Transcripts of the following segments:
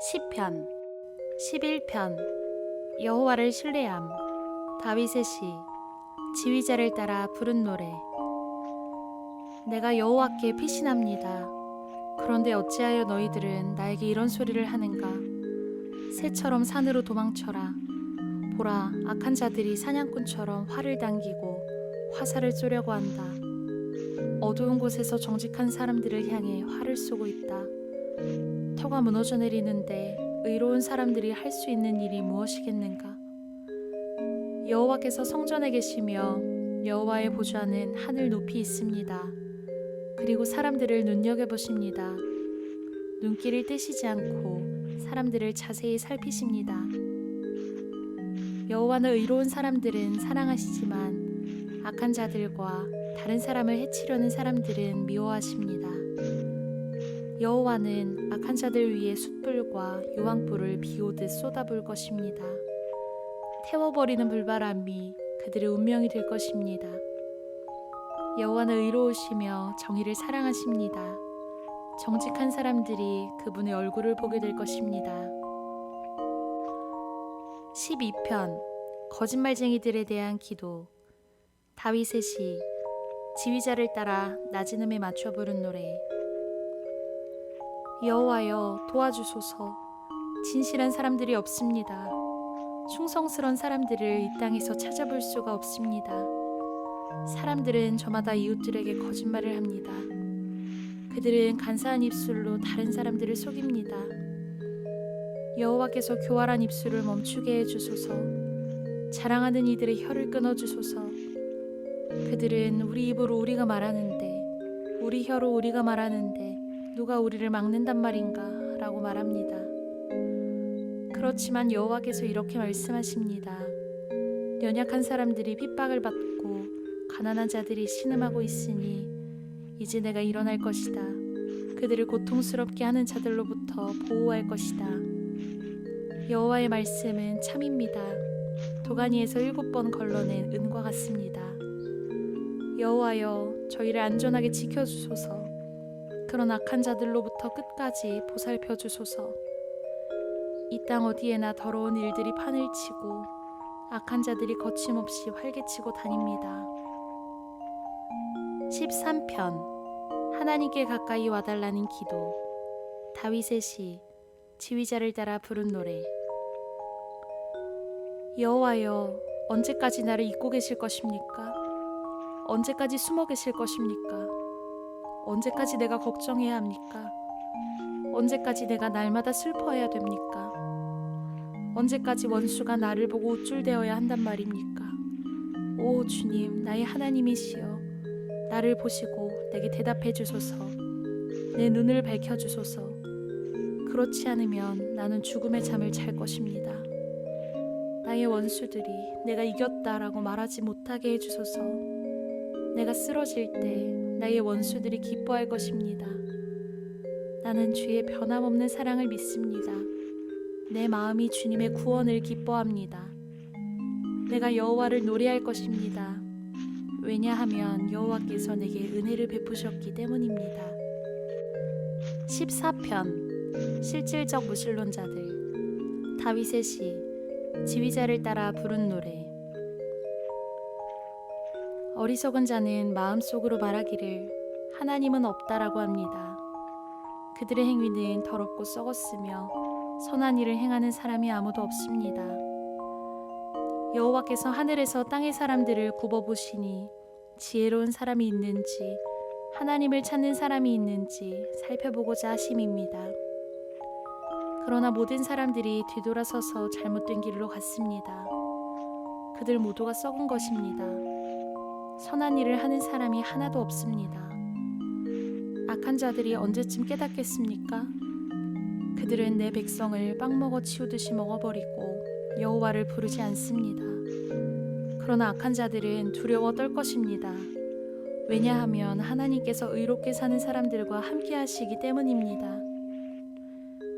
시편 11편 여호와를 신뢰함. 다윗의 시. 지휘자를 따라 부른 노래. 내가 여호와께 피신합니다. 그런데 어찌하여 너희들은 나에게 이런 소리를 하는가? 새처럼 산으로 도망쳐라. 보라, 악한 자들이 사냥꾼처럼 활을 당기고 화살을 쏘려고 한다. 어두운 곳에서 정직한 사람들을 향해 활을 쏘고 있다. 터가 무너져 내리는데 의로운 사람들이 할 수 있는 일이 무엇이겠는가? 여호와께서 성전에 계시며 여호와의 보좌는 하늘 높이 있습니다. 그리고 사람들을 눈여겨보십니다. 눈길을 떼시지 않고 사람들을 자세히 살피십니다. 여호와는 의로운 사람들은 사랑하시지만 악한 자들과 다른 사람을 해치려는 사람들은 미워하십니다. 여호와는 악한 자들 위에 숯불과 유황불을 비오듯 쏟아부을 것입니다. 태워버리는 불바람이 그들의 운명이 될 것입니다. 여호와는 의로우시며 정의를 사랑하십니다. 정직한 사람들이 그분의 얼굴을 보게 될 것입니다. 12편 거짓말쟁이들에 대한 기도. 다윗의 시. 지휘자를 따라 낮은 음에 맞춰 부른 노래. 여호와여, 도와주소서. 진실한 사람들이 없습니다. 충성스러운 사람들을 이 땅에서 찾아볼 수가 없습니다. 사람들은 저마다 이웃들에게 거짓말을 합니다. 그들은 간사한 입술로 다른 사람들을 속입니다. 여호와께서 교활한 입술을 멈추게 해주소서. 자랑하는 이들의 혀를 끊어주소서. 그들은 우리 입으로 우리가 말하는데, 우리 혀로 우리가 말하는데 누가 우리를 막는단 말인가? 라고 말합니다. 그렇지만 여호와께서 이렇게 말씀하십니다. 연약한 사람들이 핍박을 받고 가난한 자들이 신음하고 있으니 이제 내가 일어날 것이다. 그들을 고통스럽게 하는 자들로부터 보호할 것이다. 여호와의 말씀은 참입니다. 도가니에서 7번 걸러낸 은과 같습니다. 여호와여, 저희를 안전하게 지켜주소서. 그런 악한 자들로부터 끝까지 보살펴 주소서. 이 땅 어디에나 더러운 일들이 판을 치고 악한 자들이 거침없이 활개치고 다닙니다. 13편 하나님께 가까이 와달라는 기도. 다윗의 시. 지휘자를 따라 부른 노래. 여호와여, 언제까지 나를 잊고 계실 것입니까? 언제까지 숨어 계실 것입니까? 언제까지 내가 걱정해야 합니까? 언제까지 내가 날마다 슬퍼해야 됩니까? 언제까지 원수가 나를 보고 우쭐대어야 한단 말입니까? 오 주님, 나의 하나님이시여, 나를 보시고 내게 대답해 주소서. 내 눈을 밝혀 주소서. 그렇지 않으면 나는 죽음의 잠을 잘 것입니다. 나의 원수들이 내가 이겼다라고 말하지 못하게 해주소서. 내가 쓰러질 때 나의 원수들이 기뻐할 것입니다. 나는 주의 변함없는 사랑을 믿습니다. 내 마음이 주님의 구원을 기뻐합니다. 내가 여호와를 노래할 것입니다. 왜냐하면 여호와께서 내게 은혜를 베푸셨기 때문입니다. 14편 실질적 무신론자들. 다윗의 시. 지휘자를 따라 부른 노래. 어리석은 자는 마음속으로 말하기를 하나님은 없다라고 합니다. 그들의 행위는 더럽고 썩었으며 선한 일을 행하는 사람이 아무도 없습니다. 여호와께서 하늘에서 땅의 사람들을 굽어보시니 지혜로운 사람이 있는지 하나님을 찾는 사람이 있는지 살펴보고자 하심입니다. 그러나 모든 사람들이 뒤돌아서서 잘못된 길로 갔습니다. 그들 모두가 썩은 것입니다. 선한 일을 하는 사람이 하나도 없습니다. 악한 자들이 언제쯤 깨닫겠습니까? 그들은 내 백성을 빵 먹어 치우듯이 먹어버리고 여호와를 부르지 않습니다. 그러나 악한 자들은 두려워 떨 것입니다. 왜냐하면 하나님께서 의롭게 사는 사람들과 함께 하시기 때문입니다.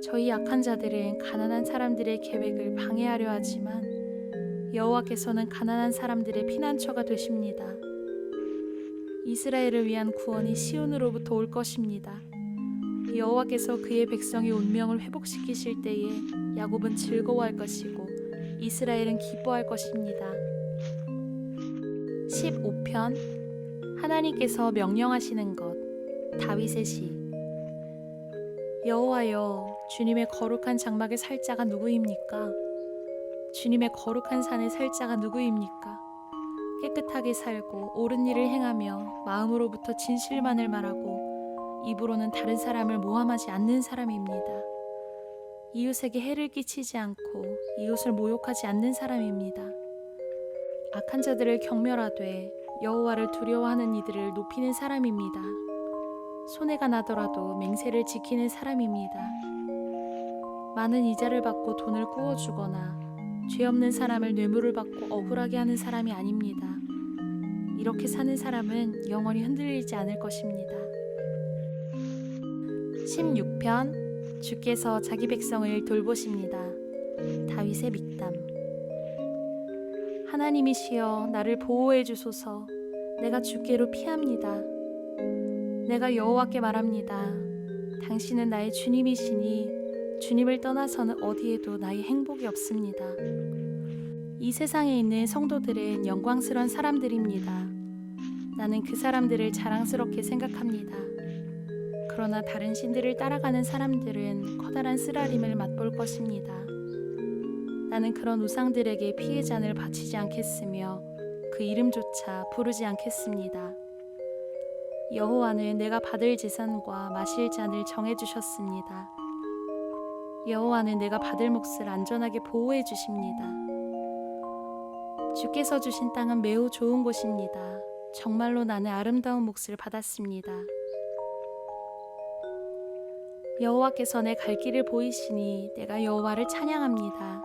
저희 악한 자들은 가난한 사람들의 계획을 방해하려 하지만 여호와께서는 가난한 사람들의 피난처가 되십니다. 이스라엘을 위한 구원이 시온으로부터 올 것입니다. 여호와께서 그의 백성의 운명을 회복시키실 때에 야곱은 즐거워할 것이고 이스라엘은 기뻐할 것입니다. 15편 하나님께서 명령하시는 것. 다윗의 시. 여호와여, 주님의 거룩한 장막에 살 자가 누구입니까? 주님의 거룩한 산에 살 자가 누구입니까? 깨끗하게 살고 옳은 일을 행하며 마음으로부터 진실만을 말하고 입으로는 다른 사람을 모함하지 않는 사람입니다. 이웃에게 해를 끼치지 않고 이웃을 모욕하지 않는 사람입니다. 악한 자들을 경멸하되 여호와를 두려워하는 이들을 높이는 사람입니다. 손해가 나더라도 맹세를 지키는 사람입니다. 많은 이자를 받고 돈을 구워주거나 죄 없는 사람을 뇌물을 받고 억울하게 하는 사람이 아닙니다. 이렇게 사는 사람은 영원히 흔들리지 않을 것입니다. 16편 주께서 자기 백성을 돌보십니다. 다윗의 믹담. 하나님이시여, 나를 보호해 주소서. 내가 주께로 피합니다. 내가 여호와께 말합니다. 당신은 나의 주님이시니 주님을 떠나서는 어디에도 나의 행복이 없습니다. 이 세상에 있는 성도들은 영광스러운 사람들입니다. 나는 그 사람들을 자랑스럽게 생각합니다. 그러나 다른 신들을 따라가는 사람들은 커다란 쓰라림을 맛볼 것입니다. 나는 그런 우상들에게 피의 잔을 바치지 않겠으며 그 이름조차 부르지 않겠습니다. 여호와는 내가 받을 제사과 마실 잔을 정해주셨습니다. 여호와는 내가 받을 몫을 안전하게 보호해 주십니다. 주께서 주신 땅은 매우 좋은 곳입니다. 정말로 나는 아름다운 몫을 받았습니다. 여호와께서 내 갈 길을 보이시니 내가 여호와를 찬양합니다.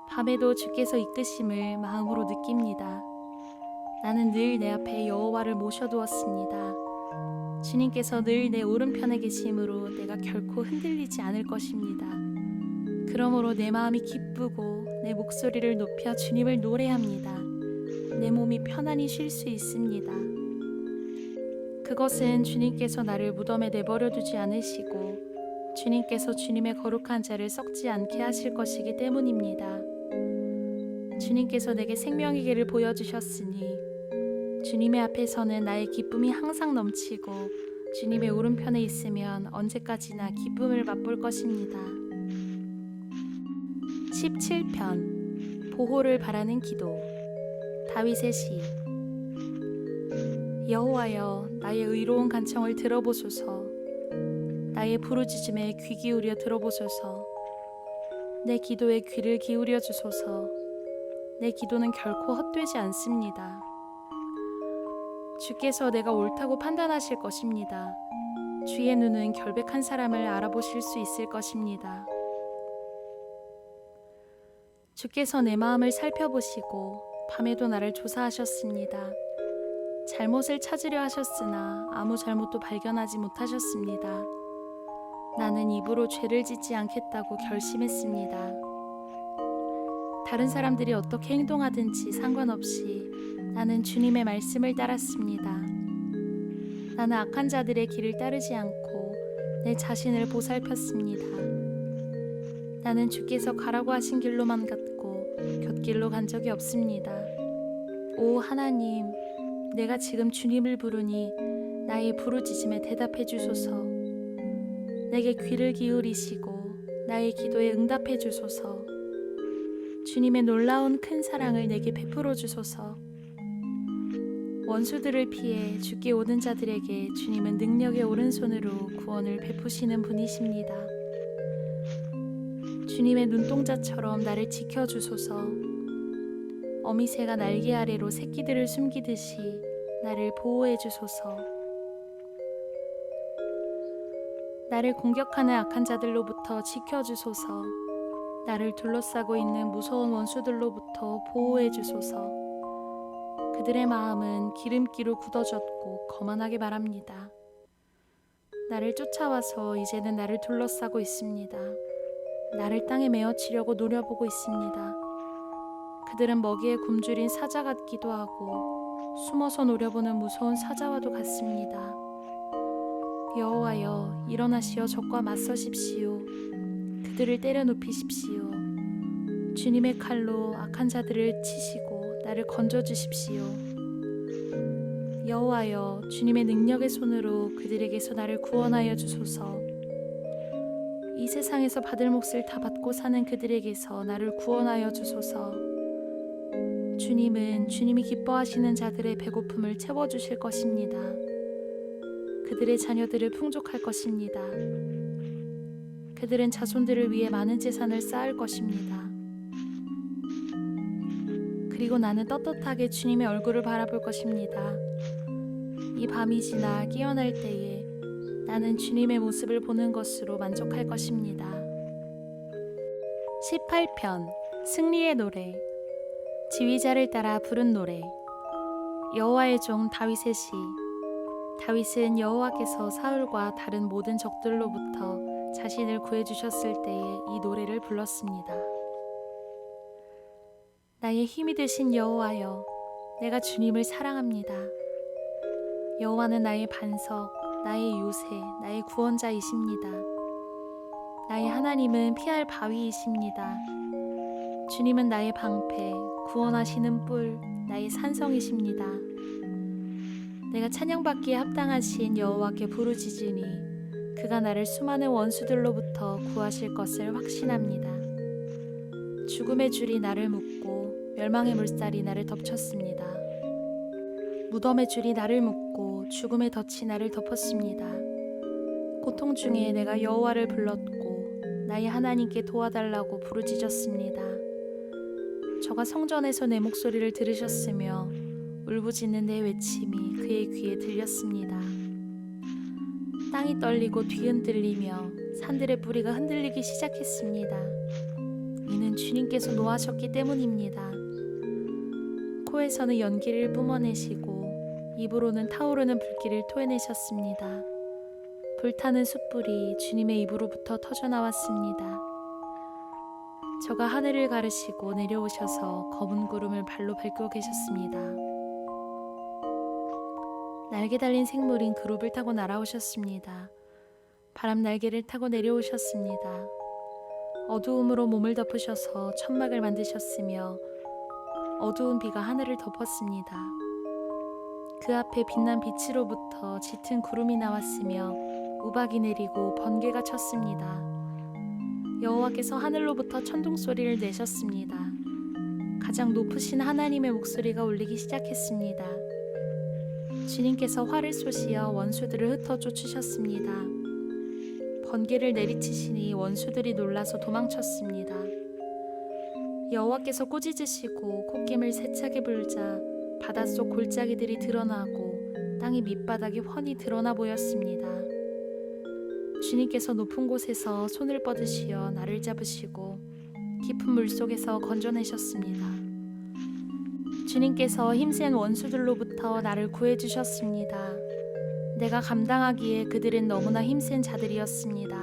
밤에도 주께서 이끄심을 마음으로 느낍니다. 나는 늘 내 앞에 여호와를 모셔두었습니다. 주님께서 늘 내 오른편에 계심으로 내가 결코 흔들리지 않을 것입니다. 그러므로 내 마음이 기쁘고 내 목소리를 높여 주님을 노래합니다. 내 몸이 편안히 쉴 수 있습니다. 그것은 주님께서 나를 무덤에 내버려 두지 않으시고 주님께서 주님의 거룩한 자를 썩지 않게 하실 것이기 때문입니다. 주님께서 내게 생명의 길을 보여주셨으니 주님의 앞에서는 나의 기쁨이 항상 넘치고 주님의 오른편에 있으면 언제까지나 기쁨을 맛볼 것입니다. 17편 보호를 바라는 기도. 다윗의 시. 여호와여, 나의 의로운 간청을 들어보소서. 나의 부르짖음에 귀 기울여 들어보소서. 내 기도에 귀를 기울여 주소서. 내 기도는 결코 헛되지 않습니다. 주께서 내가 옳다고 판단하실 것입니다. 주의 눈은 결백한 사람을 알아보실 수 있을 것입니다. 주께서 내 마음을 살펴보시고 밤에도 나를 조사하셨습니다. 잘못을 찾으려 하셨으나 아무 잘못도 발견하지 못하셨습니다. 나는 입으로 죄를 짓지 않겠다고 결심했습니다. 다른 사람들이 어떻게 행동하든지 상관없이 나는 주님의 말씀을 따랐습니다. 나는 악한 자들의 길을 따르지 않고 내 자신을 보살폈습니다. 나는 주께서 가라고 하신 길로만 갔고 곁길로 간 적이 없습니다. 오 하나님, 내가 지금 주님을 부르니 나의 부르짖음에 대답해 주소서. 내게 귀를 기울이시고 나의 기도에 응답해 주소서. 주님의 놀라운 큰 사랑을 내게 베풀어 주소서. 원수들을 피해 주께 오는 자들에게 주님은 능력의 오른손으로 구원을 베푸시는 분이십니다. 주님의 눈동자처럼 나를 지켜주소서. 어미새가 날개 아래로 새끼들을 숨기듯이 나를 보호해 주소서. 나를 공격하는 악한 자들로부터 지켜주소서. 나를 둘러싸고 있는 무서운 원수들로부터 보호해 주소서. 그들의 마음은 기름기로 굳어졌고 거만하게 말합니다. 나를 쫓아와서 이제는 나를 둘러싸고 있습니다. 나를 땅에 메어치려고 노려보고 있습니다. 그들은 먹이에 굶주린 사자 같기도 하고 숨어서 노려보는 무서운 사자와도 같습니다. 여호와여, 일어나시어 적과 맞서십시오. 그들을 때려 눕히십시오. 주님의 칼로 악한 자들을 치시고 나를 건져주십시오. 여호와여, 주님의 능력의 손으로 그들에게서 나를 구원하여 주소서. 이 세상에서 받을 몫을 다 받고 사는 그들에게서 나를 구원하여 주소서. 주님은 주님이 기뻐하시는 자들의 배고픔을 채워주실 것입니다. 그들의 자녀들을 풍족할 것입니다. 그들은 자손들을 위해 많은 재산을 쌓을 것입니다. 그리고 나는 떳떳하게 주님의 얼굴을 바라볼 것입니다. 이 밤이 지나 깨어날 때에 나는 주님의 모습을 보는 것으로 만족할 것입니다. 18편 승리의 노래. 지휘자를 따라 부른 노래. 여호와의 종 다윗의 시. 다윗은 여호와께서 사울과 다른 모든 적들로부터 자신을 구해주셨을 때에 이 노래를 불렀습니다. 나의 힘이 되신 여호와여, 내가 주님을 사랑합니다. 여호와는 나의 반석, 나의 요새, 나의 구원자이십니다. 나의 하나님은 피할 바위이십니다. 주님은 나의 방패, 구원하시는 뿔, 나의 산성이십니다. 내가 찬양받기에 합당하신 여호와께 부르짖으니 그가 나를 수많은 원수들로부터 구하실 것을 확신합니다. 죽음의 줄이 나를 묶고 멸망의 물살이 나를 덮쳤습니다. 무덤의 줄이 나를 묶고 죽음의 덫이 나를 덮었습니다. 고통 중에 내가 여호와를 불렀고 나의 하나님께 도와달라고 부르짖었습니다. 저가 성전에서 내 목소리를 들으셨으며 울부짖는 내 외침이 그의 귀에 들렸습니다. 땅이 떨리고 뒤흔들리며 산들의 뿌리가 흔들리기 시작했습니다. 이는 주님께서 노하셨기 때문입니다. 코에서는 연기를 뿜어내시고 입으로는 타오르는 불길을 토해내셨습니다. 불타는 숯불이 주님의 입으로부터 터져나왔습니다. 저가 하늘을 가르시고 내려오셔서 검은 구름을 발로 밟고 계셨습니다. 날개 달린 생물인 그룹을 타고 날아오셨습니다. 바람 날개를 타고 내려오셨습니다. 어두움으로 몸을 덮으셔서 천막을 만드셨으며 어두운 비가 하늘을 덮었습니다. 그 앞에 빛난 빛으로부터 짙은 구름이 나왔으며 우박이 내리고 번개가 쳤습니다. 여호와께서 하늘로부터 천둥 소리를 내셨습니다. 가장 높으신 하나님의 목소리가 울리기 시작했습니다. 주님께서 활을 쏘시어 원수들을 흩어 쫓으셨습니다. 번개를 내리치시니 원수들이 놀라서 도망쳤습니다. 여호와께서 꾸짖으시고 콧김을 세차게 불자 바닷속 골짜기들이 드러나고 땅의 밑바닥이 훤히 드러나 보였습니다. 주님께서 높은 곳에서 손을 뻗으시어 나를 잡으시고 깊은 물속에서 건져내셨습니다. 주님께서 힘센 원수들로부터 나를 구해주셨습니다. 내가 감당하기에 그들은 너무나 힘센 자들이었습니다.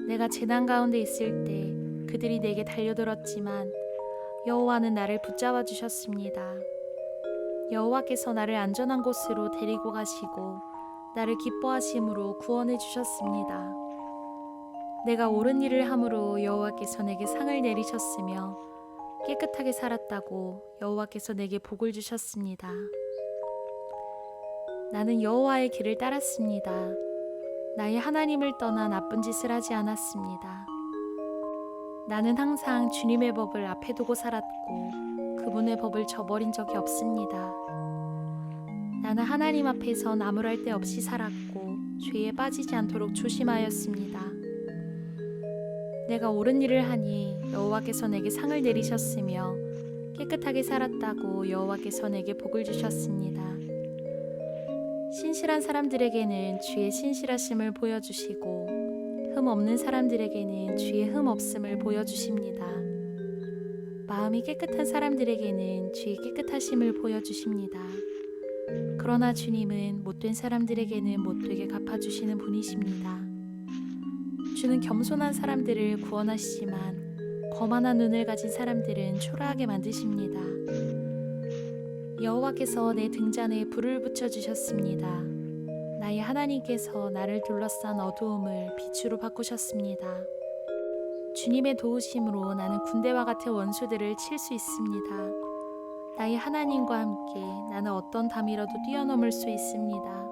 내가 재난 가운데 있을 때 그들이 내게 달려들었지만 여호와는 나를 붙잡아 주셨습니다. 여호와께서 나를 안전한 곳으로 데리고 가시고 나를 기뻐하심으로 구원해 주셨습니다. 내가 옳은 일을 함으로 여호와께서 내게 상을 내리셨으며 깨끗하게 살았다고 여호와께서 내게 복을 주셨습니다. 나는 여호와의 길을 따랐습니다. 나의 하나님을 떠나 나쁜 짓을 하지 않았습니다. 나는 항상 주님의 법을 앞에 두고 살았고 그분의 법을 저버린 적이 없습니다. 나는 하나님 앞에서 나무랄 데 없이 살았고 죄에 빠지지 않도록 조심하였습니다. 내가 옳은 일을 하니 여호와께서 내게 상을 내리셨으며 깨끗하게 살았다고 여호와께서 내게 복을 주셨습니다. 신실한 사람들에게는 주의 신실하심을 보여주시고 흠 없는 사람들에게는 주의 흠 없음을 보여주십니다. 마음이 깨끗한 사람들에게는 주의 깨끗하심을 보여주십니다. 그러나 주님은 못된 사람들에게는 못되게 갚아주시는 분이십니다. 주는 겸손한 사람들을 구원하시지만 거만한 눈을 가진 사람들은 초라하게 만드십니다. 여호와께서 내 등잔에 불을 붙여주셨습니다. 나의 하나님께서 나를 둘러싼 어두움을 빛으로 바꾸셨습니다. 주님의 도우심으로 나는 군대와 같은 원수들을 칠 수 있습니다. 나의 하나님과 함께 나는 어떤 담이라도 뛰어넘을 수 있습니다.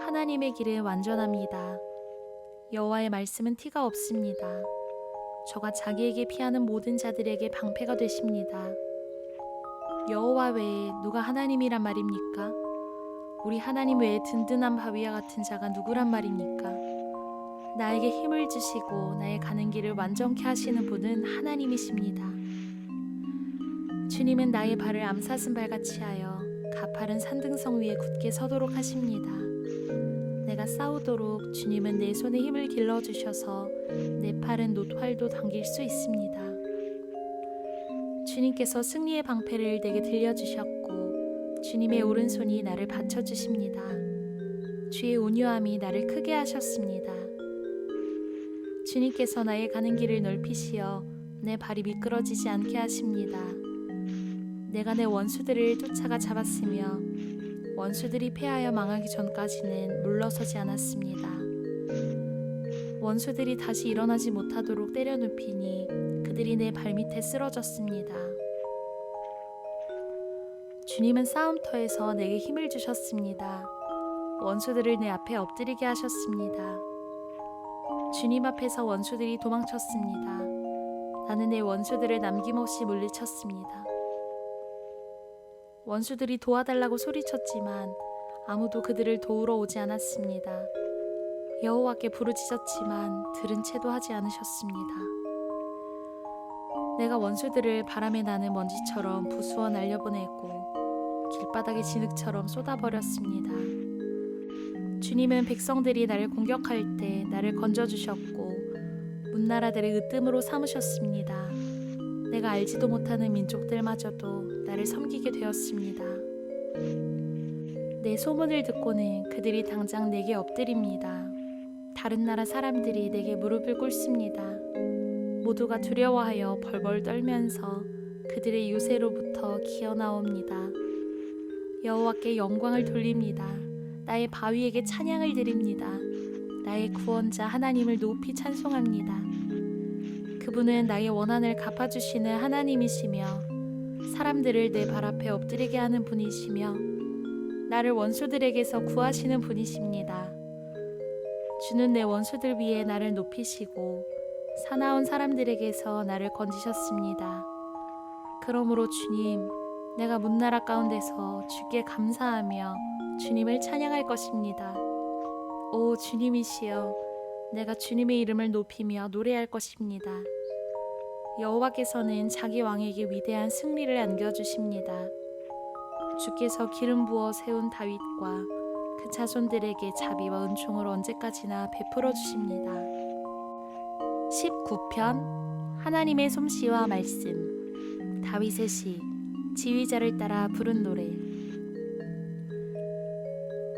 하나님의 길은 완전합니다. 여호와의 말씀은 티가 없습니다. 저가 자기에게 피하는 모든 자들에게 방패가 되십니다. 여호와 외에 누가 하나님이란 말입니까? 우리 하나님 외에 든든한 바위와 같은 자가 누구란 말입니까? 나에게 힘을 주시고 나의 가는 길을 완전케 하시는 분은 하나님이십니다. 주님은 나의 발을 암사슴발같이 하여 가파른 산등성 위에 굳게 서도록 하십니다. 내가 싸우도록 주님은 내 손에 힘을 길러주셔서 내 팔은 노활도 당길 수 있습니다. 주님께서 승리의 방패를 내게 들려주셨고 주님의 오른손이 나를 받쳐주십니다. 주의 온유함이 나를 크게 하셨습니다. 주님께서 나의 가는 길을 넓히시어 내 발이 미끄러지지 않게 하십니다. 내가 내 원수들을 쫓아가 잡았으며 원수들이 패하여 망하기 전까지는 물러서지 않았습니다. 원수들이 다시 일어나지 못하도록 때려눕히니 그들이 내 발밑에 쓰러졌습니다. 주님은 싸움터에서 내게 힘을 주셨습니다. 원수들을 내 앞에 엎드리게 하셨습니다. 주님 앞에서 원수들이 도망쳤습니다. 나는 내 원수들을 남김없이 물리쳤습니다. 원수들이 도와달라고 소리쳤지만 아무도 그들을 도우러 오지 않았습니다. 여호와께 부르짖었지만 들은 채도 하지 않으셨습니다. 내가 원수들을 바람에 나는 먼지처럼 부수어 날려보내고 길바닥의 진흙처럼 쏟아버렸습니다. 주님은 백성들이 나를 공격할 때 나를 건져주셨고 문나라들을 으뜸으로 삼으셨습니다. 내가 알지도 못하는 민족들마저도 나를 섬기게 되었습니다. 내 소문을 듣고는 그들이 당장 내게 엎드립니다. 다른 나라 사람들이 내게 무릎을 꿇습니다. 모두가 두려워하여 벌벌 떨면서 그들의 요새로부터 기어나옵니다. 여호와께 영광을 돌립니다. 나의 바위에게 찬양을 드립니다. 나의 구원자 하나님을 높이 찬송합니다. 그분은 나의 원한을 갚아주시는 하나님이시며 사람들을 내 발 앞에 엎드리게 하는 분이시며 나를 원수들에게서 구하시는 분이십니다. 주는 내 원수들 위에 나를 높이시고 사나운 사람들에게서 나를 건지셨습니다. 그러므로 주님, 내가 문나라 가운데서 주께 감사하며 주님을 찬양할 것입니다. 오 주님이시여, 내가 주님의 이름을 높이며 노래할 것입니다. 여호와께서는 자기 왕에게 위대한 승리를 안겨주십니다. 주께서 기름 부어 세운 다윗과 그 자손들에게 자비와 은총을 언제까지나 베풀어 주십니다. 19편 하나님의 솜씨와 말씀. 다윗의 시. 지휘자를 따라 부른 노래.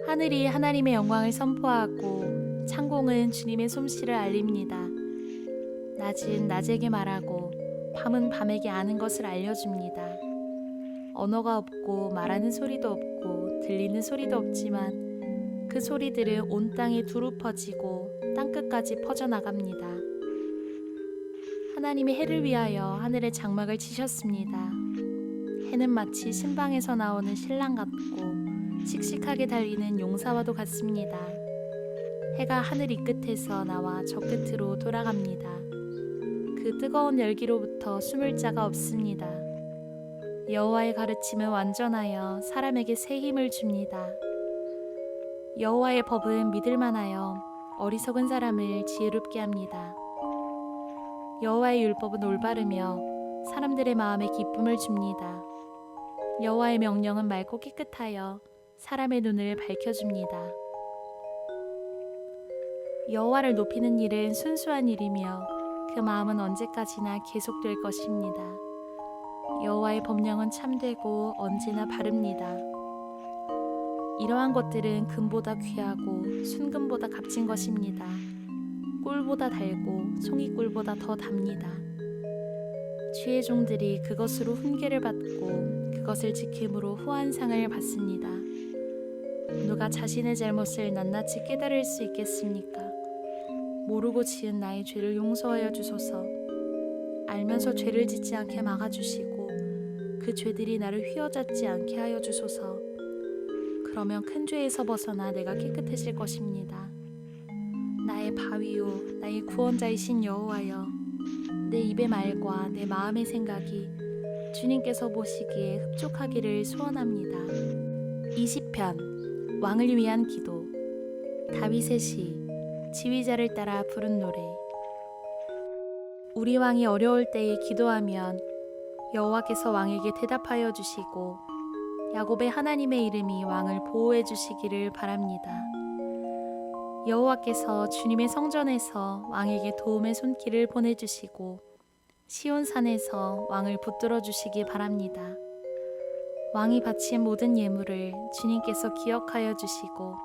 하늘이 하나님의 영광을 선포하고 창공은 주님의 솜씨를 알립니다. 낮은 낮에게 말하고 밤은 밤에게 아는 것을 알려줍니다. 언어가 없고 말하는 소리도 없고 들리는 소리도 없지만 그 소리들은 온 땅에 두루 퍼지고 땅끝까지 퍼져나갑니다. 하나님이 해를 위하여 하늘에 장막을 치셨습니다. 해는 마치 신방에서 나오는 신랑 같고 씩씩하게 달리는 용사와도 같습니다. 해가 하늘 이 끝에서 나와 저 끝으로 돌아갑니다. 그 뜨거운 열기로부터 숨을 자가 없습니다. 여호와의 가르침은 완전하여 사람에게 새 힘을 줍니다. 여호와의 법은 믿을만하여 어리석은 사람을 지혜롭게 합니다. 여호와의 율법은 올바르며 사람들의 마음에 기쁨을 줍니다. 여호와의 명령은 맑고 깨끗하여 사람의 눈을 밝혀줍니다. 여호와를 높이는 일은 순수한 일이며 그 마음은 언제까지나 계속될 것입니다. 여호와의 법령은 참되고 언제나 바릅니다. 이러한 것들은 금보다 귀하고 순금보다 값진 것입니다. 꿀보다 달고 송이꿀보다 더 답니다. 주의 종들이 그것으로 훈계를 받고 그것을 지킴으로 후한 상을 받습니다. 누가 자신의 잘못을 낱낱이 깨달을 수 있겠습니까? 모르고 지은 나의 죄를 용서하여 주소서. 알면서 죄를 짓지 않게 막아주시고 그 죄들이 나를 휘어잡지 않게 하여 주소서. 그러면 큰 죄에서 벗어나 내가 깨끗해질 것입니다. 나의 바위요 나의 구원자이신 여호와여, 내 입의 말과 내 마음의 생각이 주님께서 보시기에 흡족하기를 소원합니다. 20편 왕을 위한 기도. 다윗의 시. 지휘자를 따라 부른 노래. 우리 왕이 어려울 때에 기도하면 여호와께서 왕에게 대답하여 주시고 야곱의 하나님의 이름이 왕을 보호해 주시기를 바랍니다. 여호와께서 주님의 성전에서 왕에게 도움의 손길을 보내주시고 시온산에서 왕을 붙들어 주시기 바랍니다. 왕이 바친 모든 예물을 주님께서 기억하여 주시고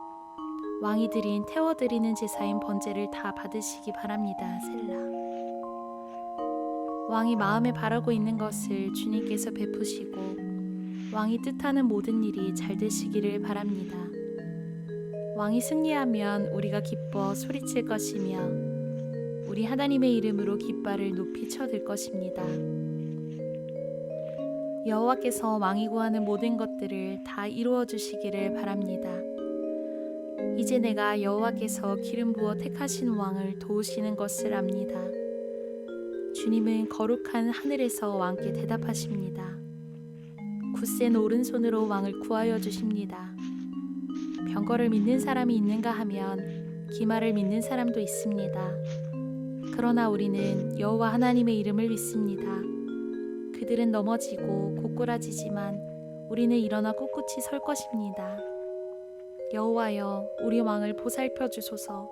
왕이 드린 태워드리는 제사인 번제를 다 받으시기 바랍니다. 셀라. 왕이 마음에 바라고 있는 것을 주님께서 베푸시고 왕이 뜻하는 모든 일이 잘 되시기를 바랍니다. 왕이 승리하면 우리가 기뻐 소리칠 것이며 우리 하나님의 이름으로 깃발을 높이 쳐들 것입니다. 여호와께서 왕이 구하는 모든 것들을 다 이루어 주시기를 바랍니다. 이제 내가 여호와께서 기름 부어 택하신 왕을 도우시는 것을 압니다. 주님은 거룩한 하늘에서 왕께 대답하십니다. 굳센 오른손으로 왕을 구하여 주십니다. 병거를 믿는 사람이 있는가 하면 기마를 믿는 사람도 있습니다. 그러나 우리는 여호와 하나님의 이름을 믿습니다. 그들은 넘어지고 고꾸라지지만 우리는 일어나 꿋꿋이 설 것입니다. 여호와여, 우리 왕을 보살펴 주소서.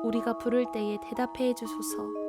우리가 부를 때에 대답해 주소서.